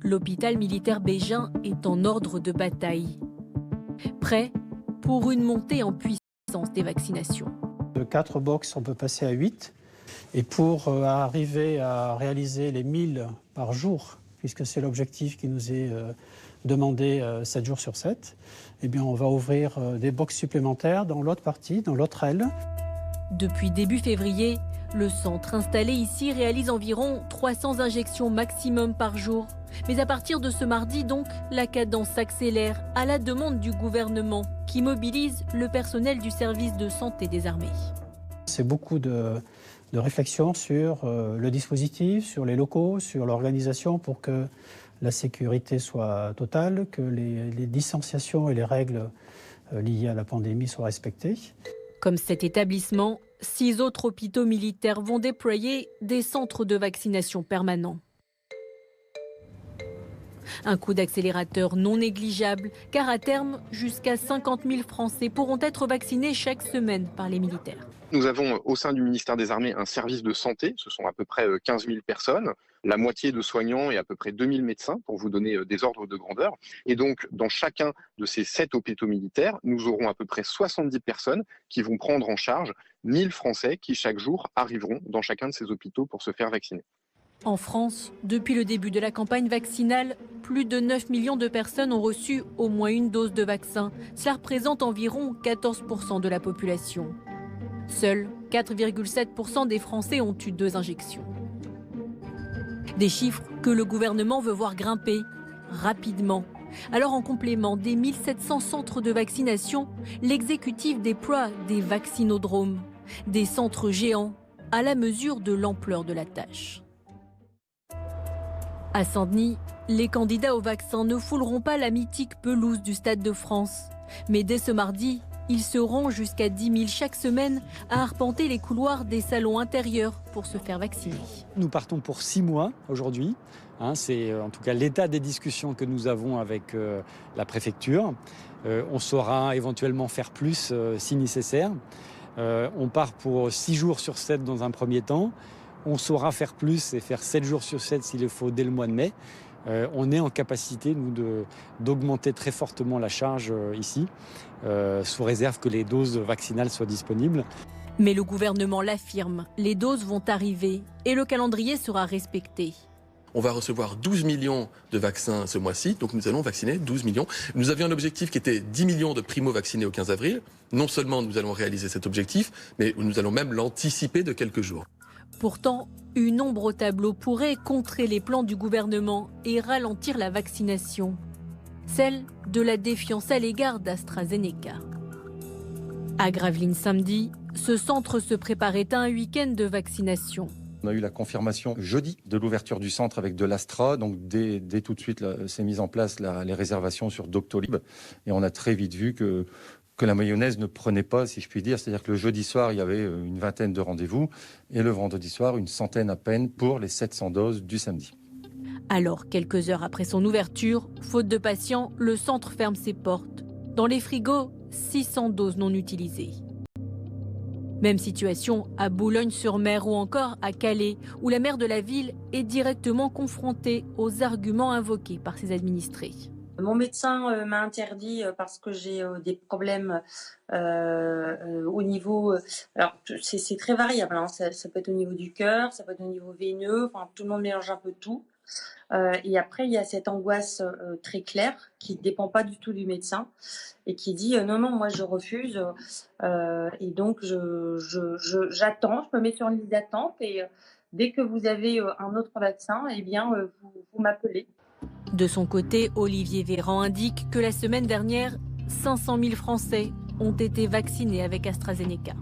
l'hôpital militaire Bégin est en ordre de bataille. Prêt pour une montée en puissance des vaccinations. De 4 box, on peut passer à 8. Et pour arriver à réaliser les 1000 par jour, puisque c'est l'objectif qui nous est demandé 7 jours sur 7, eh bien on va ouvrir des box supplémentaires dans l'autre partie, dans l'autre aile. Depuis début février, le centre installé ici réalise environ 300 injections maximum par jour. Mais à partir de ce mardi, donc, la cadence s'accélère à la demande du gouvernement qui mobilise le personnel du service de santé des armées. C'est beaucoup de réflexion sur le dispositif, sur les locaux, sur l'organisation pour que la sécurité soit totale, que les distanciations et les règles liées à la pandémie soient respectées. Comme cet établissement, 6 autres hôpitaux militaires vont déployer des centres de vaccination permanents. Un coup d'accélérateur non négligeable, car à terme, jusqu'à 50 000 Français pourront être vaccinés chaque semaine par les militaires. Nous avons au sein du ministère des Armées un service de santé, ce sont à peu près 15 000 personnes, la moitié de soignants et à peu près 2000 médecins, pour vous donner des ordres de grandeur. Et donc, dans chacun de ces 7 hôpitaux militaires, nous aurons à peu près 70 personnes qui vont prendre en charge 1000 Français qui, chaque jour, arriveront dans chacun de ces hôpitaux pour se faire vacciner. En France, depuis le début de la campagne vaccinale, plus de 9 millions de personnes ont reçu au moins une dose de vaccin. Cela représente environ 14% de la population. Seuls 4,7% des Français ont eu 2 injections. Des chiffres que le gouvernement veut voir grimper rapidement. Alors en complément des 1700 centres de vaccination, l'exécutif déploie des vaccinodromes, des centres géants à la mesure de l'ampleur de la tâche. À Saint-Denis, les candidats au vaccin ne fouleront pas la mythique pelouse du Stade de France. Mais dès ce mardi, ils seront jusqu'à 10 000 chaque semaine à arpenter les couloirs des salons intérieurs pour se faire vacciner. Nous partons pour 6 mois aujourd'hui. C'est en tout cas l'état des discussions que nous avons avec la préfecture. On saura éventuellement faire plus si nécessaire. On part pour 6 jours sur 7 dans un premier temps. On saura faire plus et faire 7 jours sur 7 s'il le faut dès le mois de mai. On est en capacité, nous, d'augmenter très fortement la charge ici, sous réserve que les doses vaccinales soient disponibles. Mais le gouvernement l'affirme, les doses vont arriver et le calendrier sera respecté. On va recevoir 12 millions de vaccins ce mois-ci, donc nous allons vacciner 12 millions. Nous avions un objectif qui était 10 millions de primo-vaccinés au 15 avril. Non seulement nous allons réaliser cet objectif, mais nous allons même l'anticiper de quelques jours. Pourtant, une ombre au tableau pourrait contrer les plans du gouvernement et ralentir la vaccination. Celle de la défiance à l'égard d'AstraZeneca. À Gravelines samedi, ce centre se préparait à un week-end de vaccination. On a eu la confirmation jeudi de l'ouverture du centre avec de l'Astra. Donc dès tout de suite, s'est mise en place les réservations sur Doctolib. Et on a très vite vu que la mayonnaise ne prenait pas, si je puis dire. C'est-à-dire que le jeudi soir, il y avait une vingtaine de rendez-vous. Et le vendredi soir, une centaine à peine pour les 700 doses du samedi. Alors, quelques heures après son ouverture, faute de patients, le centre ferme ses portes. Dans les frigos, 600 doses non utilisées. Même situation à Boulogne-sur-Mer ou encore à Calais, où la maire de la ville est directement confrontée aux arguments invoqués par ses administrés. Mon médecin m'a interdit parce que j'ai des problèmes au niveau... alors, c'est très variable, hein. Ça peut être au niveau du cœur, ça peut être au niveau veineux, enfin, tout le monde mélange un peu tout. Et après, il y a cette angoisse très claire qui ne dépend pas du tout du médecin et qui dit non, moi je refuse. Et donc, j'attends, je me mets sur une liste d'attente et dès que vous avez un autre vaccin, eh bien, vous m'appelez. De son côté, Olivier Véran indique que la semaine dernière, 500 000 Français ont été vaccinés avec AstraZeneca.